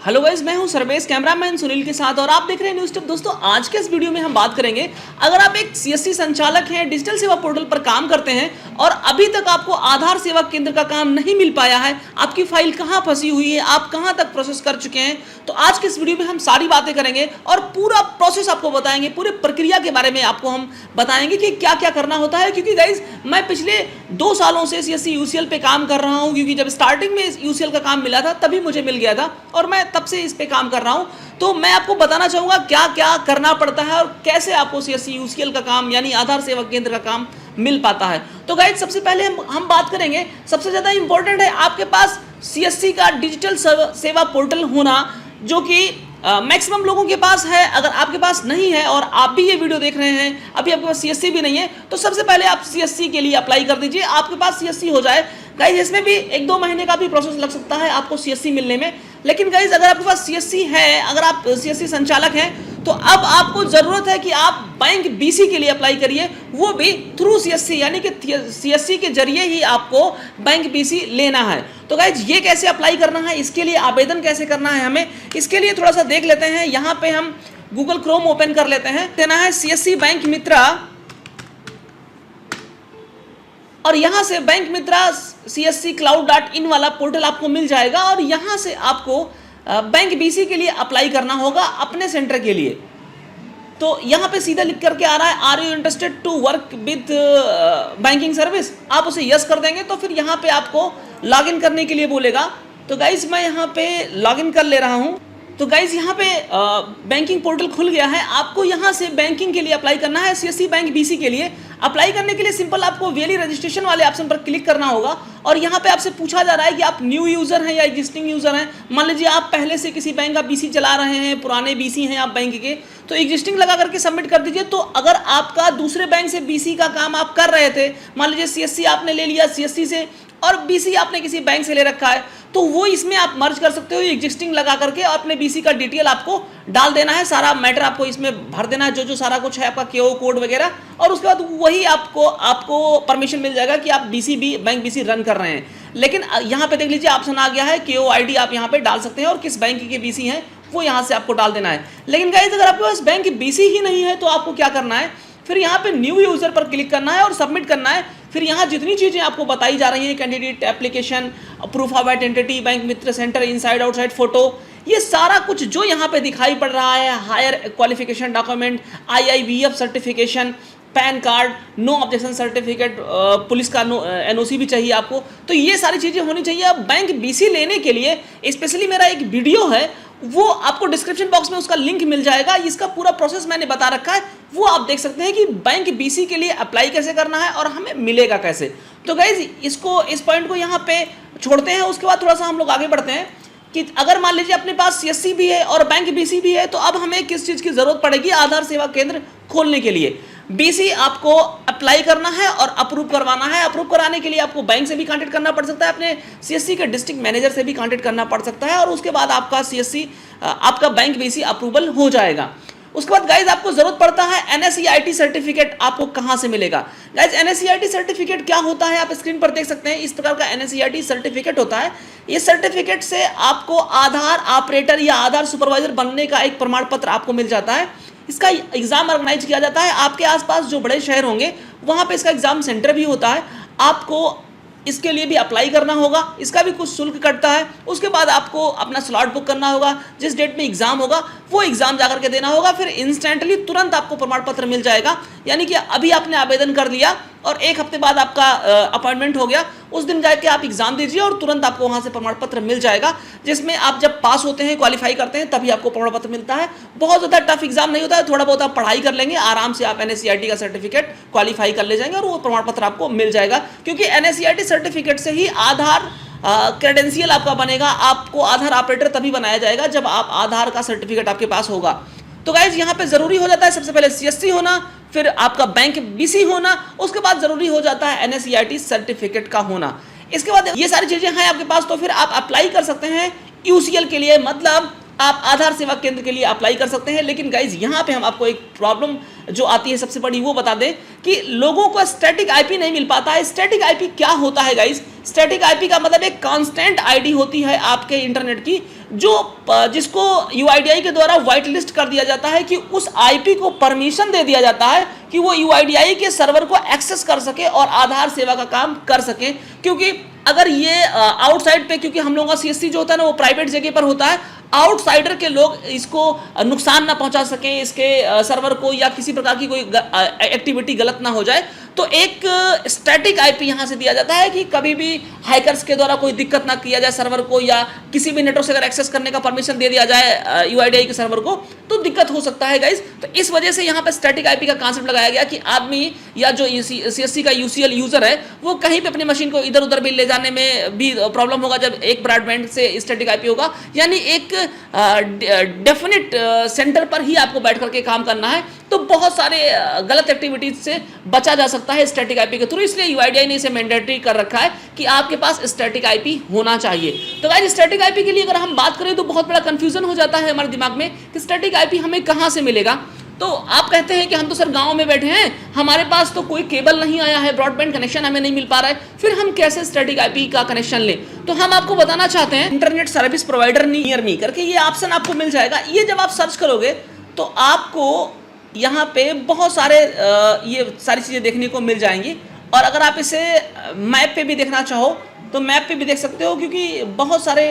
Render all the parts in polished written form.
Hello guys, मैं हूं Sarvesh, cameraman Sunil के साथ और आप देख रहे हैं न्यूज़ टिप। दोस्तों, आज के इस वीडियो में हम बात करेंगे, अगर आप एक सीएससी संचालक हैं, डिजिटल सेवा पोर्टल पर काम करते हैं और अभी तक आपको आधार सेवा केंद्र का काम नहीं मिल पाया है, आपकी फाइल कहां फंसी हुई है, आप कहां तक प्रोसेस कर चुके हैं, तो आज के इस वीडियो में हम सारी बातें करेंगे और पूरा प्रोसेस आपको बताएंगे, पूरे प्रक्रिया के बारे में आपको हम बताएंगे कि क्या क्या करना होता है। क्योंकि गाइज, मैं पिछले 2 सालों से सीएससी यूसीएल पे काम कर रहा हूं, क्योंकि जब स्टार्टिंग में यूसीएल का काम मिला था तभी मुझे मिल गया था और मैं तब से इस पे काम कर रहा हूं। तो मैं आपको बताना चाहूंगा क्या क्या करना पड़ता है और कैसे आपको सीएससी यूसीएल का काम यानी आधार सेवा केंद्र का काम मिल पाता है। तो गाइज, सबसे पहले हम बात करेंगे, सबसे ज्यादा इंपॉर्टेंट है आपके पास सीएससी का डिजिटल सेवा पोर्टल होना, जो कि मैक्सिमम लोगों के पास है। अगर आपके पास नहीं है और आप भी ये वीडियो देख रहे हैं, अभी आपके पास सीएससी भी नहीं है, तो सबसे पहले आप सीएससी के लिए अप्लाई कर दीजिए, आपके पास सीएससी हो जाए। गाइज, इसमें भी 1-2 महीने का भी प्रोसेस लग सकता है आपको सीएससी मिलने में। लेकिन गाइज, अगर आपके पास सीएससी है, अगर आप सीएससी संचालक हैं, तो अब आपको जरूरत है कि आप बैंक बीसी के लिए अप्लाई करिए, वो भी थ्रू सीएससी, यानी कि सीएससी के जरिए ही आपको बैंक बीसी लेना है। तो गाइज, ये कैसे अप्लाई करना है, इसके लिए आवेदन कैसे करना है हमें, इसके लिए थोड़ा सा देख लेते हैं। यहाँ पे हम गूगल क्रोम ओपन कर लेते हैं, देना है सीएससी बैंक मित्रा और यहां से बैंक मित्रा csccloud.in वाला पोर्टल आपको मिल जाएगा और यहां से आपको बैंक बीसी के लिए अप्लाई करना होगा अपने सेंटर के लिए। तो यहां पे सीधा लिख करके आ रहा है, are you interested to work with banking service, आप उसे यस कर देंगे तो फिर यहां पे आपको लॉगिन करने के लिए बोलेगा। तो गाइज, मैं यहां पे लॉगिन कर ले रहा हूं। तो गाइज, यहाँ पे बैंकिंग पोर्टल खुल गया है, आपको यहाँ से बैंकिंग के लिए अप्लाई करना है, सीएससी बैंक बीसी के लिए अप्लाई करने के लिए सिंपल आपको वेली रजिस्ट्रेशन वाले ऑप्शन पर क्लिक करना होगा और यहाँ पे आपसे पूछा जा रहा है कि आप न्यू यूजर हैं या एग्जिस्टिंग यूजर हैं। मान लीजिए आप पहले से किसी बैंक का बीसी चला रहे हैं, पुराने बीसी हैं आप बैंक के, तो एग्जिस्टिंग लगा करके सबमिट कर दीजिए। तो अगर आपका दूसरे बैंक से बीसी का काम आप कर रहे थे, मान लीजिए सीएससी आपने ले लिया सीएससी से और बीसी आपने किसी बैंक से ले रखा है, तो वो इसमें आप मर्ज कर सकते हो एग्जिस्टिंग लगा करके और अपने बीसी का डिटेल आपको डाल देना है, सारा मैटर आपको इसमें भर देना है, जो सारा कुछ है आपका केओ कोड वगैरह, और उसके बाद वही आपको परमिशन मिल जाएगा कि आप बैंक बीसी रन कर रहे हैं। लेकिन यहाँ पे देख लीजिए ऑप्शन आ गया है, केओ आईडी आप यहाँ पे डाल सकते हैं और किस बैंक के बीसी हैं वो यहाँ से आपको डाल देना है। लेकिन गाइस, अगर आपके पास बैंक बीसी ही नहीं है तो आपको क्या करना है, फिर यहाँ पे न्यू यूजर पर क्लिक करना है और सबमिट करना है। फिर यहाँ जितनी चीजें आपको बताई जा रही हैं, candidate application, proof of identity, bank Mitra centre, inside outside photo, ये सारा कुछ जो यहाँ पे दिखाई पड़ रहा है, higher qualification document, IIVF certification, PAN card, no objection certificate, police का एनओसी भी चाहिए आपको, तो ये सारी चीजें होनी चाहिए। अब बैंक बीसी लेने के लिए स्पेशली मेरा एक वीडियो है, वो आपको डिस्क्रिप्शन बॉक्स में उसका लिंक मिल जाएगा, इसका पूरा प्रोसेस मैंने बता रखा है, वो आप देख सकते हैं कि बैंक बीसी के लिए अप्लाई कैसे करना है और हमें मिलेगा कैसे। तो गाइज, इस पॉइंट को यहाँ पे छोड़ते हैं। उसके बाद थोड़ा सा हम लोग आगे बढ़ते हैं कि अगर मान लीजिए अपने पास सीएससी भी है और बैंक बीसी भी है, तो अब हमें किस चीज़ की जरूरत पड़ेगी आधार सेवा केंद्र खोलने के लिए। बीसी आपको अप्लाई करना है और अप्रूव करवाना है। अप्रूव कराने के लिए आपको बैंक से भी कांटेक्ट करना पड़ सकता है, अपने सीएससी के डिस्ट्रिक्ट मैनेजर से भी कांटेक्ट करना पड़ सकता है और उसके बाद आपका बैंक बीसी अप्रूवल हो जाएगा। उसके बाद गाइज, आपको जरूरत पड़ता है NSEIT सर्टिफिकेट। आपको कहां से मिलेगा गाइज? NSEIT सर्टिफिकेट क्या होता है आप स्क्रीन पर देख सकते हैं, इस प्रकार का NSEIT सर्टिफिकेट होता है। इस सर्टिफिकेट से आपको आधार ऑपरेटर या आधार सुपरवाइजर बनने का एक प्रमाण पत्र आपको मिल जाता है। इसका एग्जाम ऑर्गेनाइज किया जाता है, आपके आसपास जो बड़े शहर होंगे वहां पे इसका एग्जाम सेंटर भी होता है। आपको इसके लिए भी अप्लाई करना होगा, इसका भी कुछ शुल्क कटता है। उसके बाद आपको अपना स्लॉट बुक करना होगा, जिस डेट में एग्जाम होगा वो एग्जाम जाकर के देना होगा, फिर इंस्टेंटली तुरंत आपको प्रमाण पत्र मिल जाएगा। यानी कि अभी आपने आवेदन कर दिया और 1 हफ्ते बाद आपका अपॉइंटमेंट हो गया, उस दिन जाके आप एग्जाम दीजिए और तुरंत आपको वहां से प्रमाण पत्र मिल जाएगा, जिसमें आप जब पास होते हैं, क्वालिफाई करते हैं, तभी आपको प्रमाण पत्र मिलता है। बहुत ज़्यादा टफ एग्जाम नहीं होता है, थोड़ा बहुत आप पढ़ाई कर लेंगे, आराम से आप NSEIT का सर्टिफिकेट क्वालिफाई कर ले जाएंगे और वो प्रमाण पत्र आपको मिल जाएगा। क्योंकि NSEIT सर्टिफिकेट से ही आधार क्रेडेंशियल आपका बनेगा। आपको आधार ऑपरेटर तभी बनाया जाएगा जब आप आधार का सर्टिफिकेट आपके पास होगा। तो गाइज, यहाँ पे जरूरी हो जाता है सबसे पहले सीएससी होना, फिर आपका बैंक बीसी होना, उसके बाद जरूरी हो जाता है NSEIT सर्टिफिकेट का होना। इसके बाद ये सारी चीजें हैं आपके पास, तो फिर आप अप्लाई कर सकते हैं यूसीएल के लिए, मतलब आप आधार सेवा केंद्र के लिए अप्लाई कर सकते हैं। लेकिन गाइज, यहाँ पे हम आपको एक प्रॉब्लम जो आती है सबसे बड़ी वो बता दें कि लोगों को स्टैटिक आईपी नहीं मिल पाता है। स्टैटिक आईपी क्या होता है गाइस? स्टैटिक आईपी का मतलब एक कांस्टेंट आईडी होती है आपके इंटरनेट की, जिसको यूआईडीआई के द्वारा व्हाइट लिस्ट कर दिया जाता है कि उस आईपी को परमिशन दे दिया जाता है कि वो यूआईडीआई के सर्वर को एक्सेस कर सके और आधार सेवा का काम कर सके। क्योंकि अगर ये आउटसाइड पे, क्योंकि हम लोगों का सीएससी जो होता है ना वो प्राइवेट जगह पर होता है, आउटसाइडर के लोग इसको नुकसान ना पहुंचा सकें, इसके सर्वर को, या किसी प्रकार की कोई एक्टिविटी गलत ना हो जाए, तो एक स्टैटिक आईपी यहां से दिया जाता है कि कभी भी हैकर्स के द्वारा कोई दिक्कत ना किया जाए सर्वर को, या किसी भी नेटवर्क से अगर एक्सेस करने का परमिशन दे दिया जाए यूआईडीआई के सर्वर को तो दिक्कत हो सकता है गाइस। तो इस वजह से यहाँ पे स्टैटिक आईपी का कांसेप्ट लगाया गया कि आदमी या जो सीएससी का यूसीएल यूजर है वो कहीं पे अपनी मशीन को इधर उधर भी ले जाने में भी प्रॉब्लम होगा जब एक ब्रॉडबैंड से स्टैटिक आईपी होगा, यानी एक डेफिनेट सेंटर पर ही आपको बैठ करके काम करना है। तो बहुत सारे गलत एक्टिविटीज से बचा जा सकता है स्टैटिक आईपी के थ्रू, इसलिए यूआईडीआई ने इसे मैंडेटरी कर रखा है कि आपके पास स्टैटिक आईपी होना चाहिए। तो गाइस स्टैटिक आईपी के लिए अगर हम बात करें तो बहुत बड़ा कंफ्यूजन हो जाता है हमारे दिमाग में कि स्टैटिक आईपी हमें कहां से मिलेगा। तो आप कहते हैं कि हम तो सर गांव में बैठे हैं, हमारे पास तो कोई केबल नहीं आया है, ब्रॉडबैंड कनेक्शन हमें नहीं मिल पा रहा है, फिर हम कैसे स्टैटिक आईपी का कनेक्शन लें? तो हम आपको बताना चाहते हैं internet service provider near me करके ये ऑप्शन आपको मिल जाएगा। ये जब आप सर्च करोगे तो आपको यहाँ पे बहुत सारे ये सारी चीज़ें देखने को मिल जाएंगी, और अगर आप इसे मैप पे भी देखना चाहो तो मैप पे भी देख सकते हो, क्योंकि बहुत सारे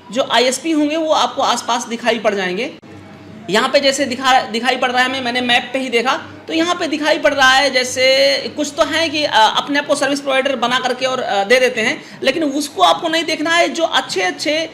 जो आईएसपी होंगे वो आपको आसपास दिखाई पड़ जाएंगे। यहाँ पे जैसे दिखाई पड़ रहा है हमें, मैंने मैप पे ही देखा तो यहाँ पे दिखाई पड़ रहा है जैसे कुछ तो है कि अपने आप को सर्विस प्रोवाइडर बना करके और दे देते हैं, लेकिन उसको आपको नहीं देखना है। जो अच्छे अच्छे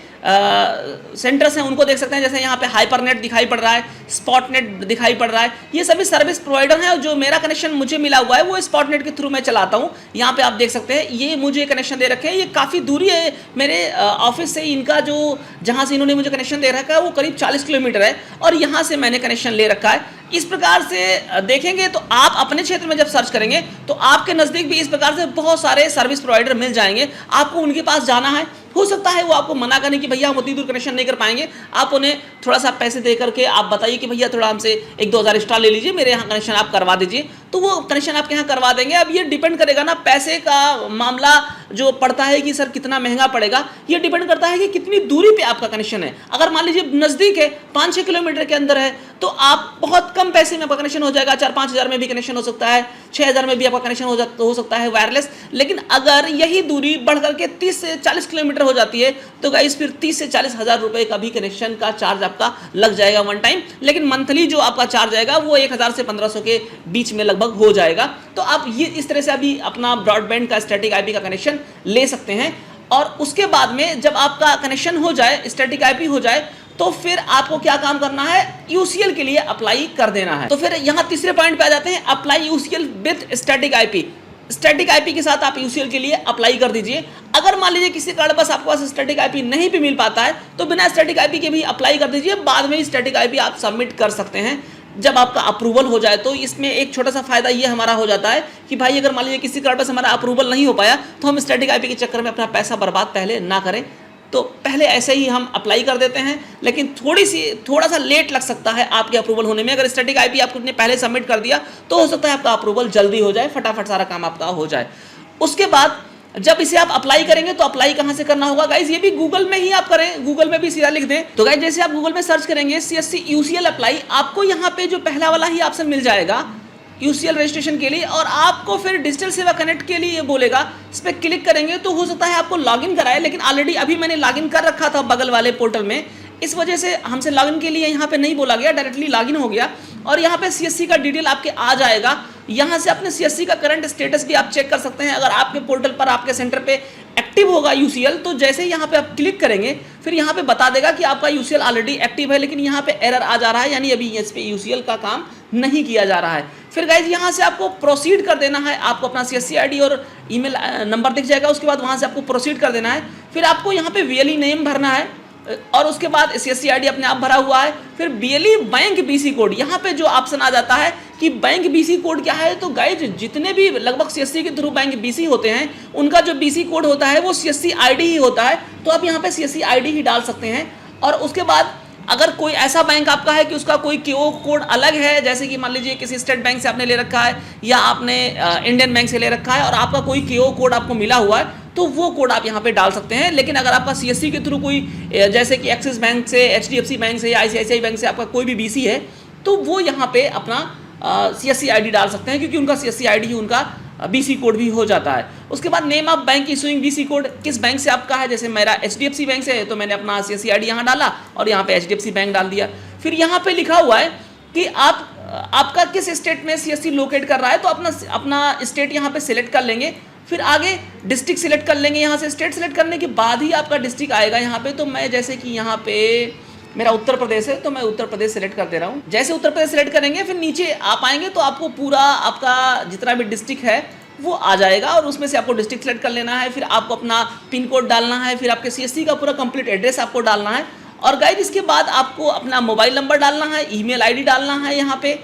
सेंटर्स हैं उनको देख सकते हैं, जैसे यहाँ पे हाइपरनेट दिखाई पड़ रहा है, स्पॉटनेट दिखाई पड़ रहा है, ये सभी सर्विस प्रोवाइडर हैं। और जो मेरा कनेक्शन मुझे मिला हुआ है वो स्पॉटनेट के थ्रू मैं चलाता हूँ। यहाँ पे आप देख सकते हैं ये मुझे कनेक्शन दे रखे हैं, ये काफ़ी दूरी है मेरे ऑफिस से, इनका जो जहाँ से इन्होंने मुझे कनेक्शन दे रखा है वो करीब 40 किलोमीटर है, और यहाँ से मैंने कनेक्शन ले रखा है। इस प्रकार से देखेंगे तो आप अपने क्षेत्र में जब सर्च करेंगे तो आपके नज़दीक भी इस प्रकार से बहुत सारे सर्विस प्रोवाइडर मिल जाएंगे। आपको उनके पास जाना है, हो सकता है वो आपको मना करें कि भैया हम उतनी दूर कनेक्शन नहीं कर पाएंगे, आप उन्हें थोड़ा सा पैसे दे करके आप बताइए कि भैया थोड़ा हमसे 1-2 हज़ार एक्स्ट्रा ले लीजिए, मेरे यहाँ कनेक्शन आप करवा दीजिए, तो वो कनेक्शन आपके यहाँ करवा देंगे। अब ये डिपेंड करेगा ना, पैसे का मामला जो पड़ता है कि सर कितना महंगा पड़ेगा, ये डिपेंड करता है कि कितनी दूरी पे आपका कनेक्शन है। अगर मान लीजिए नज़दीक है, 5-6 किलोमीटर के अंदर है, तो आप बहुत कम पैसे में आपका कनेक्शन हो जाएगा, 4-5 हज़ार में भी कनेक्शन हो सकता है, 6 हज़ार में भी आपका कनेक्शन हो सकता है वायरलेस। लेकिन अगर यही दूरी बढ़ करके 30 से 40 किलोमीटर हो जाती है तो गाइस फिर 30 से 40 हज़ार रुपए का भी कनेक्शन का चार्ज आपका लग जाएगा वन टाइम। लेकिन मंथली जो आपका चार्ज आएगा वो 1000 से 1500 के बीच में लगभग हो जाएगा। तो आप ये इस तरह से अभी अपना ब्रॉडबैंड का स्टैटिक आईपी का कनेक्शन ले सकते हैं। और उसके बाद में जब आपका कनेक्शन हो जाए, स्टैटिक आईपी हो जाए, तो फिर आपको क्या काम करना है, यूसीएल के लिए अप्लाई कर देना है। तो फिर यहाँ तीसरे पॉइंट पे आ जाते हैं, apply UCL with static IP. Static IP के साथ आप यूसीएल के लिए अप्लाई कर दीजिए। अगर मान लीजिए किसी कारण बस आपके पास स्टैटिक आईपी नहीं भी मिल पाता है तो बिना स्टैटिक आईपी के भी अप्लाई कर दीजिए, बाद में स्टैटिक आईपी आप सबमिट कर सकते हैं जब आपका अप्रूवल हो जाए। तो इसमें एक छोटा सा फायदा ये हमारा हो जाता है कि भाई अगर मान लीजिए किसी कारण बस हमारा अप्रूवल नहीं हो पाया तो हम स्टैटिक आईपी के चक्कर में अपना पैसा बर्बाद पहले ना करें। तो पहले ऐसे ही हम अप्लाई कर देते हैं, लेकिन थोड़ा सा लेट लग सकता है आपके अप्रूवल होने में। अगर स्टैटिक आईपी आपने पहले सबमिट कर दिया तो हो सकता है आपका अप्रूवल जल्दी हो जाए, फटाफट सारा काम आपका हो जाए। उसके बाद जब इसे आप अप्लाई करेंगे तो अप्लाई कहां से करना होगा गाइज, ये भी गूगल में ही आप करें, गूगल में भी सीधा लिख दें। तो गाइज जैसे आप गूगल में सर्च करेंगे सीएससी यूसीएल अप्लाई, आपको यहाँ पे जो पहला वाला ही ऑप्शन मिल जाएगा यूसीएल रजिस्ट्रेशन के लिए, और आपको फिर डिजिटल सेवा कनेक्ट के लिए ये बोलेगा। इस पर क्लिक करेंगे तो हो सकता है आपको लॉगिन कराए, लेकिन ऑलरेडी अभी मैंने लॉगिन कर रखा था बगल वाले पोर्टल में, इस वजह से हमसे लॉगिन के लिए यहाँ पे नहीं बोला गया, डायरेक्टली लॉगिन हो गया। और यहाँ पे सीएससी का डिटेल आपके आ जाएगा, यहाँ से अपने सीएससी का करंट स्टेटस भी आप चेक कर सकते हैं। अगर आपके पोर्टल पर आपके सेंटर पे एक्टिव होगा यूसीएल, तो जैसे ही यहाँ पे आप क्लिक करेंगे फिर यहाँ पे बता देगा कि आपका यूसीएल ऑलरेडी एक्टिव है, लेकिन यहाँ पे एरर आ जा रहा है, यानी अभी इस पे यूसीएल का काम नहीं किया जा रहा है। फिर गाइज यहाँ से आपको प्रोसीड कर देना है, आपको अपना सीएससी आईडी और ईमेल नंबर दिख जाएगा, उसके बाद वहाँ से आपको प्रोसीड कर देना है। फिर आपको यहाँ पे वीएलई नेम भरना है, और उसके बाद सीएससी आईडी अपने आप भरा हुआ है। फिर बीएलई बैंक बीसी कोड, यहाँ पे जो ऑप्शन आ जाता है कि बैंक बीसी कोड क्या है, तो गाइज जितने भी लगभग सीएससी के थ्रू बैंक बीसी होते हैं उनका जो बीसी कोड होता है वो सीएससी आईडी ही होता है, तो आप यहाँ पे सीएससी आईडी ही डाल सकते हैं। और उसके बाद अगर कोई ऐसा बैंक आपका है कि उसका कोई क्यू कोड अलग है, जैसे कि मान लीजिए किसी स्टेट बैंक से आपने ले रखा है या आपने इंडियन बैंक से ले रखा है और आपका कोई क्यू कोड आपको मिला हुआ है, तो वो कोड आप यहाँ पे डाल सकते हैं। लेकिन अगर आपका सीएससी के थ्रू कोई जैसे कि एक्सिस बैंक से, एचडीएफसी बैंक से या आईसीआईसीआई बैंक से आपका कोई भी बीसी है, तो वो यहाँ पे अपना सीएससी आईडी डाल सकते हैं, क्योंकि उनका सीएससी आईडी ही उनका बीसी कोड भी हो जाता है। उसके बाद name of bank issuing BC code, किस बैंक से आपका है, जैसे मेरा एचडीएफसी बैंक से है तो मैंने अपना सीएससी आईडी यहाँ डाला और यहाँ पे एचडीएफसी बैंक डाल दिया। फिर यहाँ पे लिखा हुआ है कि आपका किस स्टेट में सीएससी लोकेट कर रहा है, तो अपना स्टेट यहाँ पे सिलेक्ट कर लेंगे। फिर आगे डिस्ट्रिक्ट सिलेक्ट कर लेंगे, यहाँ से स्टेट सिलेक्ट करने के बाद ही आपका डिस्ट्रिक्ट आएगा यहाँ पे। तो मैं जैसे कि यहाँ पे मेरा उत्तर प्रदेश है तो मैं उत्तर प्रदेश सिलेक्ट कर दे रहा हूँ। जैसे उत्तर प्रदेश सिलेक्ट करेंगे फिर नीचे आप आएंगे तो आपको पूरा आपका जितना भी डिस्ट्रिक्ट है वो आ जाएगा और उसमें से आपको डिस्ट्रिक्ट सेलेक्ट कर लेना है। फिर आपको अपना पिन कोड डालना है, फिर आपके सीएससी का पूरा कंप्लीट एड्रेस आपको डालना है और गाइस इसके बाद आपको अपना मोबाइल नंबर डालना है, ईमेल आईडी डालना है यहाँ पे।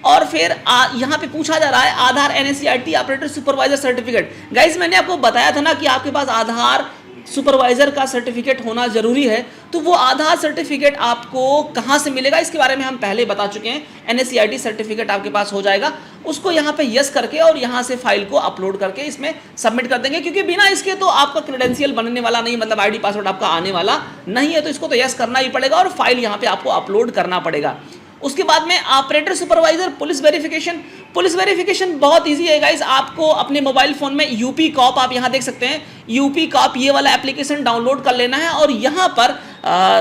और फिर यहाँ पे पूछा जा रहा है Aadhaar NSCIT operator supervisor certificate. Guys मैंने आपको बताया था ना कि आपके पास आधार सुपरवाइजर का सर्टिफिकेट होना जरूरी है, तो वो आधार सर्टिफिकेट आपको कहाँ से मिलेगा इसके बारे में हम पहले बता चुके हैं। एनएससीआईटी सर्टिफिकेट आपके पास हो जाएगा, उसको यहाँ पे यस करके और यहाँ से फाइल को अपलोड करके इसमें सबमिट कर देंगे, क्योंकि बिना इसके तो आपका क्रेडेंशियल बनने वाला नहीं, मतलब आईडी पासवर्ड आपका आने वाला नहीं है। तो इसको तो यस करना ही पड़ेगा और फाइल यहाँ पे आपको अपलोड करना पड़ेगा। उसके बाद में ऑपरेटर सुपरवाइजर पुलिस वेरिफिकेशन बहुत इजी है गाइस। आपको अपने मोबाइल फोन में यूपी कॉप, आप यहाँ देख सकते हैं यूपी कॉप, ये वाला एप्लीकेशन डाउनलोड कर लेना है और यहाँ पर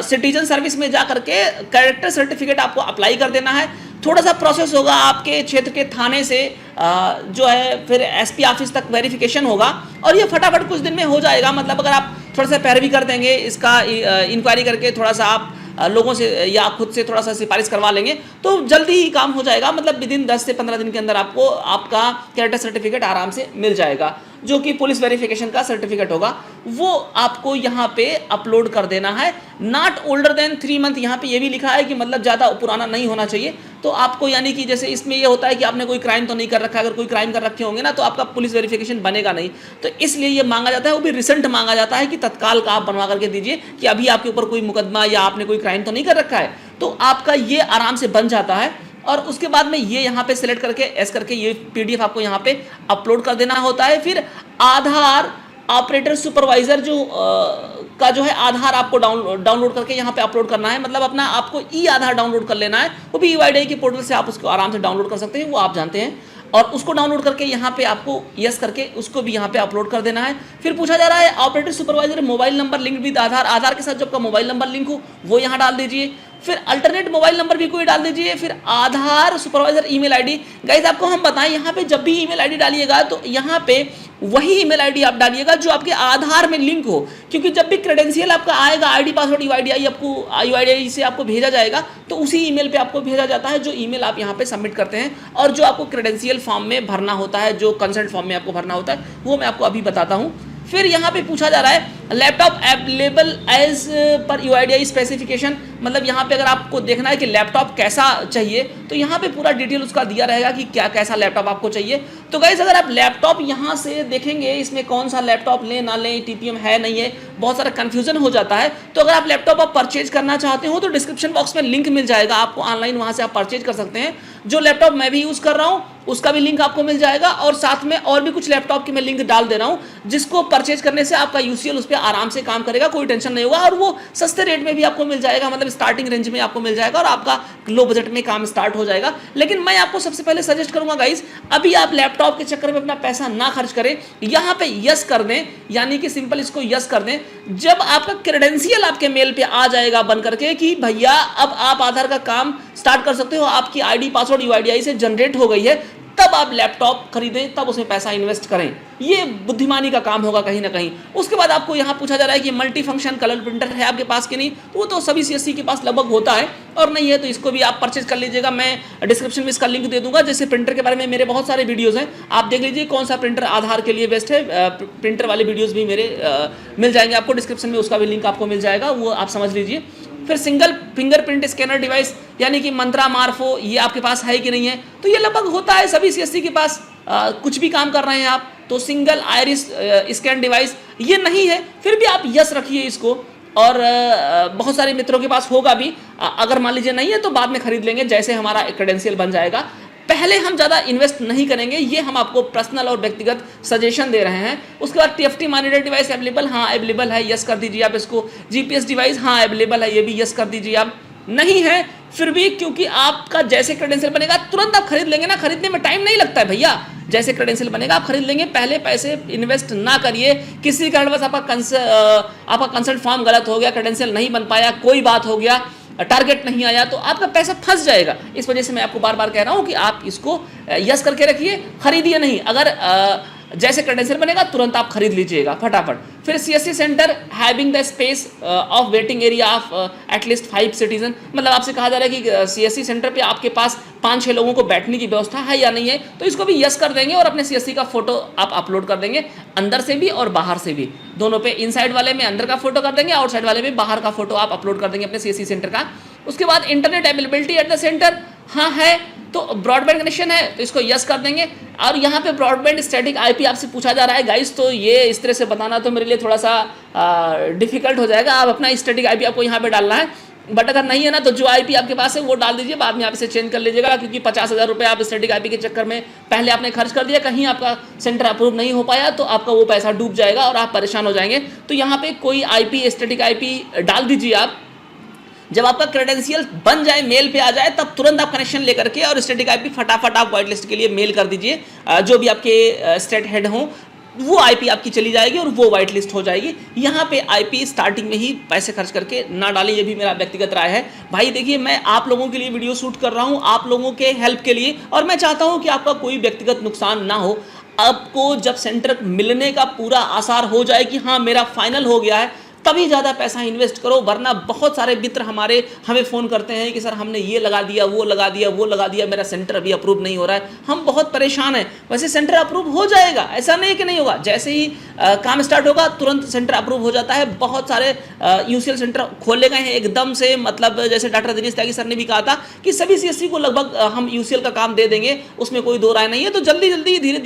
सिटीजन सर्विस में जा करके कैरेक्टर सर्टिफिकेट आपको अप्लाई कर देना है। थोड़ा सा प्रोसेस होगा, आपके क्षेत्र के थाने से जो है फिर एसपी ऑफिस तक वेरिफिकेशन होगा और ये फटाफट कुछ दिन में हो जाएगा। मतलब अगर आप थोड़ा सा पैरवी कर देंगे इसका, इंक्वायरी करके थोड़ा सा आप लोगों से या खुद से थोड़ा सा सिफारिश करवा लेंगे तो जल्दी ही काम हो जाएगा। मतलब विद इन 10 से 15 दिन के अंदर आपको आपका कैरेक्टर सर्टिफिकेट आराम से मिल जाएगा। जो कि पुलिस वेरिफिकेशन का सर्टिफिकेट होगा वो आपको यहाँ पे अपलोड कर देना है। नॉट ओल्डर देन 3 मंथ, यहाँ पे ये भी लिखा है कि मतलब ज़्यादा पुराना नहीं होना चाहिए। तो आपको यानी कि जैसे इसमें ये होता है कि आपने कोई क्राइम तो नहीं कर रखा है, अगर कोई क्राइम कर रखे होंगे ना तो आपका पुलिस वेरिफिकेशन बनेगा नहीं, तो इसलिए ये मांगा जाता है, वो भी रिसेंट मांगा जाता है कि तत्काल का आप बनवा करके दीजिए कि अभी आपके ऊपर कोई मुकदमा या आपने कोई क्राइम तो नहीं कर रखा है, तो आपका ये आराम से बन जाता है। और उसके बाद में ये यहाँ पे सिलेक्ट करके एस करके ये पीडीएफ आपको यहाँ पे अपलोड कर देना होता है। फिर आधार ऑपरेटर सुपरवाइजर का जो है आधार आपको डाउनलोड करके यहाँ पे अपलोड करना है। मतलब अपना आपको ई आधार डाउनलोड कर लेना है, वो भी यूआईडीआई के पोर्टल से आप उसको आराम से डाउनलोड कर सकते हैं, वो आप जानते हैं। और उसको डाउनलोड करके यहाँ पे आपको यस करके उसको भी यहाँ पे अपलोड कर देना है। फिर पूछा जा रहा है operator supervisor mobile number link with Aadhaar, Aadhaar के साथ जो आपका मोबाइल नंबर लिंक हो वो यहाँ डाल दीजिए। फिर अल्टरनेट मोबाइल नंबर भी कोई डाल दीजिए। फिर आधार सुपरवाइजर ईमेल आईडी, गाइस आपको हम बताएं यहाँ पे जब भी ईमेल आईडी डालिएगा तो यहाँ पे वही ईमेल आईडी आप डालिएगा जो आपके आधार में लिंक हो, क्योंकि जब भी क्रेडेंशियल आपका आएगा आईडी पासवर्ड यूआईडीआई आपको यूआईडीआई से आपको भेजा जाएगा तो उसी ईमेल पे आपको भेजा जाता है जो ईमेल आप यहाँ पे सबमिट करते हैं और जो आपको क्रेडेंशियल फॉर्म में भरना होता है, जो कंसेंट फॉर्म में आपको भरना होता है, वो मैं आपको अभी बताता हूँ। फिर यहाँ पे पूछा जा रहा है लैपटॉप अवेलेबल एज पर यूआईडीआई स्पेसिफिकेशन, मतलब यहाँ पे अगर आपको देखना है कि लैपटॉप कैसा चाहिए तो यहाँ पे पूरा डिटेल उसका दिया रहेगा कि क्या कैसा लैपटॉप आपको चाहिए। तो गाइस अगर आप लैपटॉप यहाँ से देखेंगे इसमें कौन सा लैपटॉप लें ना लें, टीपीएम है नहीं है, बहुत सारा कन्फ्यूजन हो जाता है। तो अगर आप लैपटॉप आप परचेज करना चाहते हो तो डिस्क्रिप्शन बॉक्स में लिंक मिल जाएगा आपको, ऑनलाइन वहाँ से आप परचेज कर सकते हैं। जो लैपटॉप मैं भी यूज़ कर रहा हूँ उसका भी लिंक आपको मिल जाएगा और साथ में और भी कुछ लैपटॉप की मैं लिंक डाल दे रहा हूँ जिसको परचेज करने से आपका यूसीएल उस पर आराम से काम करेगा, कोई टेंशन नहीं होगा और वो सस्ते रेट में भी आपको मिल जाएगा, मतलब स्टार्टिंग रेंज में आपको मिल जाएगा और आपका लो बजट में काम स्टार्ट हो जाएगा। लेकिन मैं आपको सबसे पहले सजेस्ट करूंगा गाइस, अभी आप लैपटॉप के चक्कर में अपना पैसा ना खर्च करें, यहाँ पे यस कर दें, यानी कि सिंपल इसको यस कर दें। जब आपका क्रेडेंशियल आपके मेल पे आ जाएगा बन करके कि भैया अब आप आधार का काम स्टार्ट कर सकते हो, आपकी आईडी पासवर्ड यूआईडीआई से जनरेट हो गई है, तब आप लैपटॉप खरीदें, तब उसमें पैसा इन्वेस्ट करें। ये बुद्धिमानी का काम होगा कहीं ना कहीं। उसके बाद आपको यहाँ पूछा जा रहा है कि मल्टी फंक्शन कलर प्रिंटर है आपके पास कि नहीं, तो वो तो सभी सीएससी के पास लगभग होता है और नहीं है तो इसको भी आप परचेज कर लीजिएगा। मैं डिस्क्रिप्शन में इसका लिंक दे दूंगा। जैसे प्रिंटर के बारे में मेरे बहुत सारे वीडियोज़ हैं, आप देख लीजिए कौन सा प्रिंटर आधार के लिए बेस्ट है। प्रिंटर वाले वीडियोज़ भी मेरे मिल जाएंगे आपको डिस्क्रिप्शन में, उसका भी लिंक आपको मिल जाएगा, वो आप समझ लीजिए। फिर सिंगल फिंगरप्रिंट स्कैनर डिवाइस यानी कि मंत्रा मार्फो, ये आपके पास है कि नहीं है, तो ये लगभग होता है सभी सीएससी के पास। कुछ भी काम कर रहे हैं आप तो सिंगल आइरिस स्कैन डिवाइस ये नहीं है, फिर भी आप यस रखिए इसको। और बहुत सारे मित्रों के पास होगा भी। अगर मान लीजिए नहीं है तो बाद में खरीद लेंगे जैसे हमारा क्रेडेंशियल बन जाएगा। पहले हम ज़्यादा इन्वेस्ट नहीं करेंगे, ये हम आपको पर्सनल और व्यक्तिगत सजेशन दे रहे हैं। उसके बाद TFT मॉनिटर डिवाइस अवेलेबल, हाँ अवेलेबल है, यस कर दीजिए आप इसको। GPS डिवाइस हाँ अवेलेबल है, ये भी यस कर दीजिए आप। नहीं है फिर भी, क्योंकि आपका जैसे क्रेडेंशियल बनेगा तुरंत आप खरीद लेंगे ना, खरीदने में टाइम नहीं लगता है भैया। जैसे क्रेडेंशियल बनेगा आप खरीद लेंगे, पहले पैसे इन्वेस्ट ना करिए। किसी कारणवश आपका कंसल्ट फॉर्म गलत हो गया, क्रेडेंशियल नहीं बन पाया, कोई बात हो गया, टारगेट नहीं आया, तो आपका पैसा फंस जाएगा। इस वजह से मैं आपको बार बार कह रहा हूं कि आप इसको यस करके रखिए, खरीदिए नहीं। अगर जैसे क्रेडेंशियल बनेगा तुरंत आप खरीद लीजिएगा फटाफट। फिर CSC centre having the space of waiting area of at least 5 citizen, मतलब आपसे कहा जा रहा है कि CSC सेंटर पे आपके पास 5-6 लोगों को बैठने की व्यवस्था है या नहीं है, तो इसको भी यस कर देंगे और अपने CSC का फोटो आप अपलोड कर देंगे, अंदर से भी और बाहर से भी, दोनों पे। इनसाइड वाले में अंदर का फोटो कर देंगे, आउटसाइड वाले में बाहर का फोटो आप अपलोड कर देंगे अपने CSC सेंटर का। उसके बाद internet availability at the centre, हाँ है, तो ब्रॉडबैंड कनेक्शन है तो इसको यस कर देंगे। और यहाँ पे ब्रॉडबैंड स्टैटिक IP आपसे पूछा जा रहा है गाइस, तो ये इस तरह से बताना तो मेरे लिए थोड़ा सा डिफिकल्ट हो जाएगा। आप अपना स्टैटिक IP आपको यहाँ पे डालना है, बट अगर नहीं है ना तो जो IP आपके पास है वो डाल दीजिए, बाद में आप इसे चेंज कर लीजिएगा, क्योंकि 50,000 रुपये आप स्टैटिक IP के चक्कर में पहले आपने खर्च कर दिया, कहीं आपका सेंटर अप्रूव नहीं हो पाया तो आपका वो पैसा डूब जाएगा और आप परेशान हो जाएंगे। तो यहाँ पे कोई IP स्टैटिक IP डाल दीजिए आप। जब आपका क्रेडेंशियल बन जाए, मेल पे आ जाए, तब तुरंत आप कनेक्शन लेकर के और स्टैटिक IP फटाफट आप व्हाइट लिस्ट के लिए मेल कर दीजिए। जो भी आपके स्टेट हेड हों वो IP आपकी चली जाएगी और वो व्हाइट लिस्ट हो जाएगी। यहाँ पे IP स्टार्टिंग में ही पैसे खर्च करके ना डालें, ये भी मेरा व्यक्तिगत राय है। भाई देखिए, मैं आप लोगों के लिए वीडियो शूट कर रहा हूँ, आप लोगों के हेल्प के लिए, और मैं चाहता हूँ कि आपका कोई व्यक्तिगत नुकसान ना हो। आपको जब सेंटर मिलने का पूरा आसार हो जाए कि हाँ मेरा फाइनल हो गया है, तभी ज़्यादा पैसा इन्वेस्ट करो। वरना बहुत सारे मित्र हमें फ़ोन करते हैं कि सर हमने ये लगा दिया, वो लगा दिया, वो लगा दिया, मेरा सेंटर अभी अप्रूव नहीं हो रहा है, हम बहुत परेशान हैं। वैसे सेंटर अप्रूव हो जाएगा, ऐसा नहीं कि नहीं होगा। जैसे ही काम स्टार्ट होगा तुरंत सेंटर अप्रूव हो जाता है। बहुत सारे UCL सेंटर खोले गए हैं एकदम से, मतलब जैसे डॉक्टर दिनेश त्यागी सर ने भी कहा था कि सभी CSC को लगभग हम UCL का काम दे देंगे, उसमें कोई दो राय नहीं है। तो जल्दी जल्दी धीरे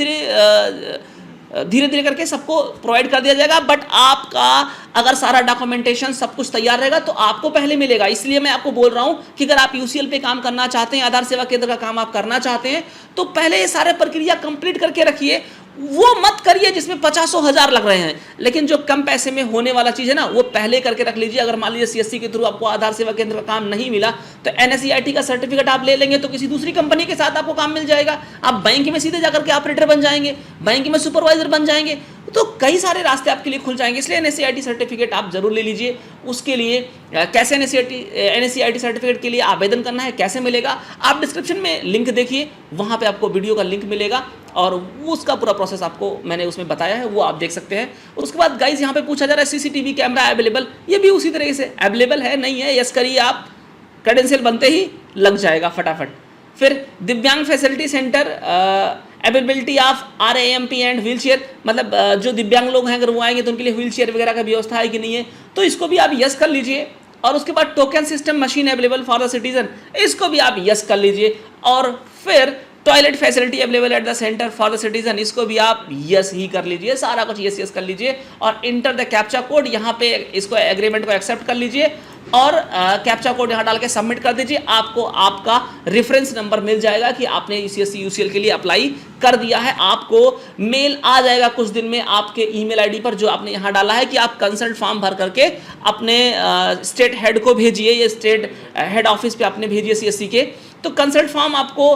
धीरे करके सबको प्रोवाइड कर दिया जाएगा। बट आपका अगर सारा डॉक्यूमेंटेशन सब कुछ तैयार रहेगा तो आपको पहले मिलेगा। इसलिए मैं आपको बोल रहा हूं कि अगर आप UCL पे काम करना चाहते हैं, आधार सेवा केंद्र का काम आप करना चाहते हैं, तो पहले ये सारे प्रक्रिया कंप्लीट करके रखिए। वो मत करिए जिसमें 50-100 लग रहे हैं, लेकिन जो कम पैसे में होने वाला चीज़ है ना वो पहले करके रख लीजिए। अगर मान लीजिए CSC के थ्रू आपको आधार सेवा केंद्र का काम नहीं मिला तो NSEIT का सर्टिफिकेट आप ले लेंगे तो किसी दूसरी कंपनी के साथ आपको काम मिल जाएगा। आप बैंक में सीधे जाकर के ऑपरेटर बन जाएंगे, बैंक में सुपरवाइजर बन जाएंगे, तो कई सारे रास्ते आपके लिए खुल जाएंगे। इसलिए NSEIT सर्टिफिकेट आप जरूर ले लीजिए। उसके लिए कैसे NSEIT सर्टिफिकेट के लिए आवेदन करना है, कैसे मिलेगा, आप डिस्क्रिप्शन में लिंक देखिए, वहाँ पे आपको वीडियो का लिंक मिलेगा और उसका पूरा प्रोसेस आपको मैंने उसमें बताया है, वो आप देख सकते हैं। उसके बाद गाइज यहाँ पे पूछा जा रहा है CCTV कैमरा अवेलेबल, ये भी उसी तरीके से अवेलेबल है, नहीं है यस करिए आप, क्रेडेंशियल बनते ही लग जाएगा फटाफट। फिर दिव्यांग facility centre availability of RAMP and wheel chair, मतलब जो दिव्यांग लोग हैं अगर वो आएंगे तो उनके लिए व्हील चेयर वगैरह का व्यवस्था है कि नहीं है, तो इसको भी आप यस कर लीजिए। और उसके बाद token system machine available for the citizen, इसको भी आप यस कर लीजिए। और फिर toilet facility available at the centre for the citizen, इसको भी आप यस ही कर लीजिए, सारा कुछ यस कर लीजिए। और इंटर द कैप्चा कोड, यहाँ पे इसको एग्रीमेंट को एक्सेप्ट कर लीजिए और कैप्चा कोड यहाँ डाल के सबमिट कर दीजिए। आपको आपका रेफरेंस नंबर मिल जाएगा कि आपने CSC UCL के लिए अप्लाई कर दिया है। आपको मेल आ जाएगा कुछ दिन में आपके ईमेल ID पर, जो आपने यहाँ डाला है कि आप कंसल्ट फॉर्म भर करके अपने स्टेट हेड को भेजिए, ये स्टेट हेड ऑफिस पे आपने भेजिए CSC के। तो कंसल्ट फॉर्म आपको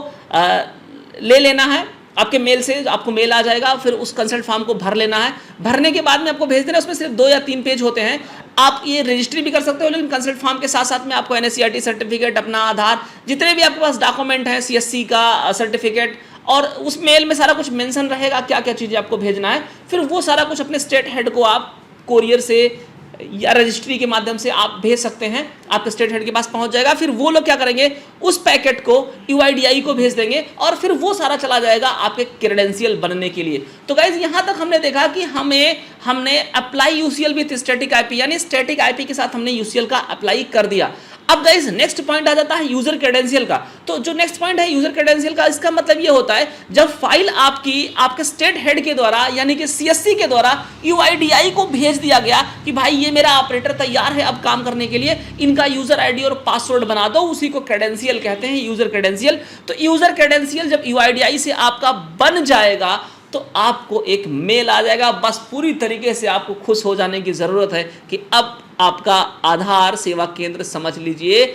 ले लेना है, आपके मेल से आपको मेल आ जाएगा, फिर उस कंसल्ट फॉर्म को भर लेना है। भरने के बाद में आपको भेज देना, उसमें सिर्फ 2 या 3 पेज होते हैं। आप ये रजिस्ट्री भी कर सकते हो, लेकिन कंसल्ट फॉर्म के साथ साथ में आपको NSEIT सर्टिफिकेट, अपना आधार, जितने भी आपके पास डॉक्यूमेंट हैं, CSC का सर्टिफिकेट, और उस मेल में सारा कुछ मेंशन रहेगा क्या क्या चीज़ें आपको भेजना है। फिर वो सारा कुछ अपने स्टेट हेड को आप कोरियर से या रजिस्ट्री के माध्यम से आप भेज सकते हैं, आपके स्टेट हेड के पास पहुंच जाएगा। फिर वो लोग क्या करेंगे, उस पैकेट को UIDAI को भेज देंगे और फिर वो सारा चला जाएगा आपके क्रेडेंशियल बनने के लिए। तो गाइज यहाँ तक हमने देखा कि हमने apply UCL with static IP, यानी स्टैटिक IP के साथ हमने UCL का अप्लाई कर दिया। अब गाइस नेक्स्ट पॉइंट आ जाता है यूजर क्रेडेंशियल का। तो जो नेक्स्ट पॉइंट है यूजर क्रेडेंशियल का, इसका मतलब ये होता है जब फाइल आपके स्टेट हेड के द्वारा यानी कि सीएससी के द्वारा यूआईडीआई को भेज दिया गया कि भाई ये मेरा ऑपरेटर तैयार है अब काम करने के लिए, इनका यूजर आईडी और पासवर्ड बना दो, उसी को क्रेडेंशियल कहते हैं, यूजर क्रेडेंशियल। तो यूजर क्रेडेंशियल जब यूआईडीआई से आपका बन जाएगा तो आपको एक मेल आ जाएगा। बस पूरी तरीके से आपको खुश हो जाने की जरूरत है कि अब आपका आधार सेवा केंद्र समझ लीजिए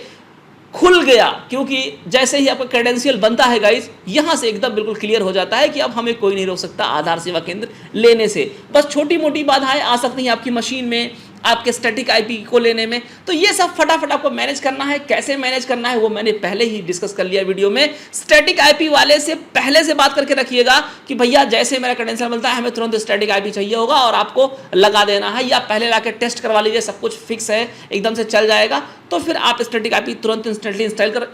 खुल गया, क्योंकि जैसे ही आपका क्रेडेंशियल बनता है गाइस, यहां से एकदम बिल्कुल क्लियर हो जाता है कि अब हमें कोई नहीं रोक सकता आधार सेवा केंद्र लेने से। बस छोटी मोटी बाधाएं आ सकती हैं आपकी मशीन में, आपके स्टैटिक आईपी को लेने में, तो ये सब फटाफट आपको मैनेज करना है। कैसे मैनेज करना है वो मैंने पहले ही डिस्कस कर लिया वीडियो में। स्टैटिक आईपी वाले से पहले से बात करके रखिएगा कि भैया जैसे मेरा क्रेडेंशियल मिलता है हमें तुरंत स्टैटिक आईपी चाहिए होगा और आपको लगा देना है, या पहले लाके टेस्ट करवा लीजिए, सब कुछ फिक्स है एकदम से चल जाएगा। तो फिर आप स्टैटिक आईपी तुरंत इंस्टेंटली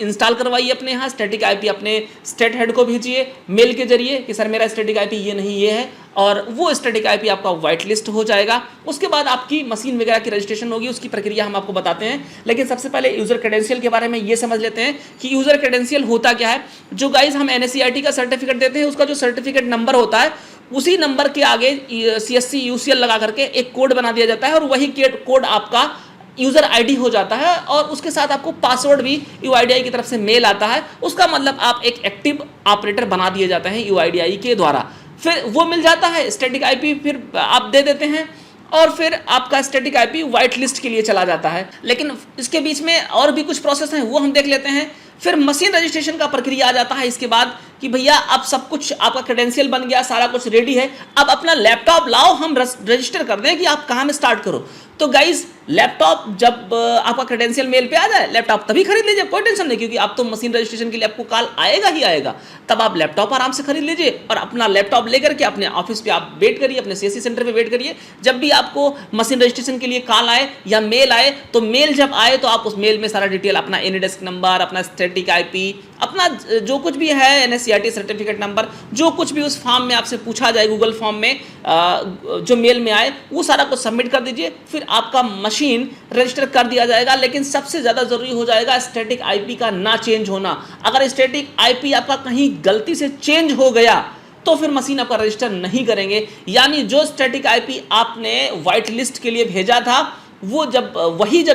इंस्टॉल करवाइए अपने यहाँ। स्टैटिक आईपी अपने स्टेट हेड को भेजिए मेल के जरिए कि सर मेरा स्टैटिक आईपी ये नहीं ये है, और वो स्टैटिक आईपी आपका व्हाइट लिस्ट हो जाएगा। उसके बाद आपकी मशीन वगैरह की रजिस्ट्रेशन होगी, उसकी प्रक्रिया हम आपको बताते हैं। लेकिन सबसे पहले यूजर क्रेडेंशियल के बारे में ये समझ लेते हैं कि यूजर क्रेडेंशियल होता क्या है। जो गाइज हम एनएससीईआरटी का सर्टिफिकेट देते हैं, उसका जो सर्टिफिकेट नंबर होता है उसी नंबर के आगे सीएससी यूसीएल लगा करके एक कोड बना दिया जाता है, और वही कोड आपका यूजर आईडी हो जाता है, और उसके साथ आपको पासवर्ड भी यूआईडीआई की तरफ से मेल आता है। उसका मतलब आप एक एक्टिव ऑपरेटर बना दिए जाते हैं यूआईडीआई के द्वारा। फिर वो मिल जाता है स्टैटिक आईपी, फिर आप दे देते हैं, और फिर आपका स्टैटिक आईपी व्हाइट लिस्ट के लिए चला जाता है। लेकिन इसके बीच में और भी कुछ प्रोसेस हैं, वो हम देख लेते हैं। फिर मशीन रजिस्ट्रेशन का प्रक्रिया आ जाता है इसके बाद कि भैया अब सब कुछ आपका क्रेडेंशियल बन गया, सारा कुछ रेडी है, अब अपना लैपटॉप लाओ, हम रजिस्टर कर दें कि आप काम स्टार्ट करो। तो गाइज लैपटॉप जब आपका क्रेडेंशियल मेल पे आ जाए, लैपटॉप तभी खरीद लीजिए, कोई टेंशन नहीं, क्योंकि आप तो मशीन रजिस्ट्रेशन के लिए आपको कॉल आएगा ही आएगा। तब आप लैपटॉप आराम से खरीद लीजिए और अपना लैपटॉप लेकर के अपने ऑफिस पे आप वेट करिए, अपने सीएससी सेंटर पे वेट करिए। जब भी आपको मशीन रजिस्ट्रेशन के लिए कॉल आए या मेल आए, तो मेल जब आए तो आप उस मेल में सारा डिटेल, अपना एनीडेस्क नंबर, अपना स्टैटिक आईपी, अपना जो कुछ भी है एनएससीईआरटी सर्टिफिकेट नंबर, जो कुछ भी उस फॉर्म में आपसे पूछा जाए गूगल फॉर्म में, जो मेल में आए, वो सारा कुछ सबमिट कर दीजिए। फिर आपका मशीन रजिस्टर कर दिया जाएगा। लेकिन सबसे ज़्यादा ज़रूरी हो जाएगा स्टैटिक आईपी का ना चेंज होना। अगर स्टैटिक आईपी आपका कहीं गलती से चेंज हो गया तो फिर मशीन आपका रजिस्टर नहीं करेंगे। यानी जो स्टैटिक आईपी आपने व्हाइट लिस्ट के लिए भेजा था, वो जब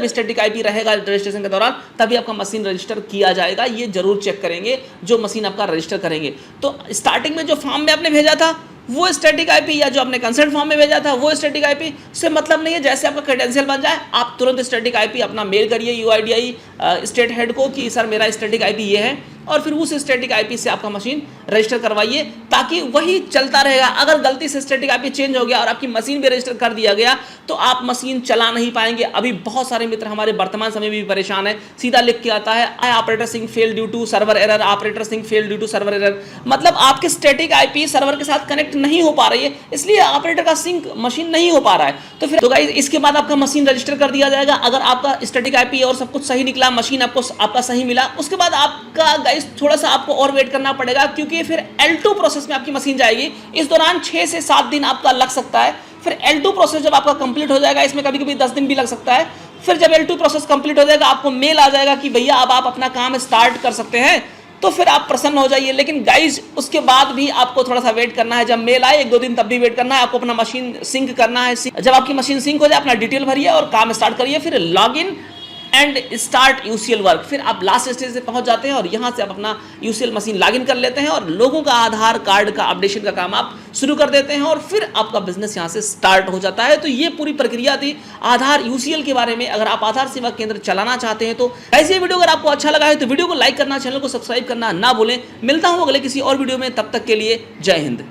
स्टैटिक आईपी रहेगा रजिस्ट्रेशन के दौरान, तभी आपका मशीन रजिस्टर किया जाएगा। ये जरूर चेक करेंगे जो मशीन आपका रजिस्टर करेंगे। तो स्टार्टिंग में जो फॉर्म में आपने भेजा था वो स्टैटिक आईपी, या जो आपने कंसेंट फॉर्म में भेजा था वो स्टैटिक आईपी से मतलब नहीं है। जैसे आपका क्रेडेंशियल बन जाए, आप तुरंत स्टैटिक आईपी अपना मेल करिए यूआईडीआई स्टेट हेड को कि सर मेरा स्टैटिक आईपी ये है, और फिर उस स्टैटिक आईपी से आपका मशीन रजिस्टर करवाइए, ताकि वही चलता रहेगा। अगर गलती से स्टैटिक आईपी चेंज हो गया और आपकी मशीन भी रजिस्टर कर दिया गया तो आप मशीन चला नहीं पाएंगे। अभी बहुत सारे मित्र हमारे वर्तमान समय में भी परेशान है, सीधा लिख के आता है operator sync fail due to server error, operator sync fail due to server error. मतलब आपके स्टैटिक आईपी सर्वर के साथ कनेक्ट नहीं हो पा रही है, इसलिए ऑपरेटर का सिंक मशीन नहीं हो पा रहा है। तो फिर गाइस इसके बाद आपका मशीन रजिस्टर कर दिया जाएगा। अगर आपका स्टैटिक आईपी और सब कुछ सही निकला, मशीन आपका सही मिला, उसके बाद आपका गाइस थोड़ा सा आपको और वेट करना पड़ेगा, क्योंकि फिर L2 प्रोसेस में आपकी मशीन जाएगी। इस दौरान 6 से 7 दिन आपका लग सकता है। फिर L2 प्रोसेस जब आपका कंप्लीट हो जाएगा, इसमें कभी कभी 10 दिन भी लग सकता है। फिर जब L2 प्रोसेस कंप्लीट हो जाएगा, आपको मेल आ जाएगा कि भैया अब आप अपना काम स्टार्ट कर सकते हैं। तो फिर आप प्रसन्न हो जाइए। लेकिन गाइज उसके बाद भी आपको थोड़ा सा वेट करना है। जब मेल आए 1-2 दिन तब भी वेट करना है। आपको अपना मशीन सिंक करना है। जब आपकी मशीन सिंक हो जाए, अपना डिटेल भरिए और काम स्टार्ट करिए। फिर log in and start UCL work. फिर आप लास्ट स्टेज से पहुंच जाते हैं और यहां से आप अपना यूसीएल मशीन लॉगिन कर लेते हैं और लोगों का आधार कार्ड का अपडेशन का काम आप शुरू कर देते हैं, और फिर आपका बिजनेस यहां से स्टार्ट हो जाता है। तो ये पूरी प्रक्रिया थी आधार यूसीएल के बारे में। अगर आप आधार सेवा केंद्र चलाना चाहते हैं तो ऐसे ये वीडियो अगर आपको अच्छा लगा है तो वीडियो को लाइक करना, चैनल को सब्सक्राइब करना ना भूलें। मिलता हूं अगले किसी और वीडियो में, तब तक के लिए जय हिंद।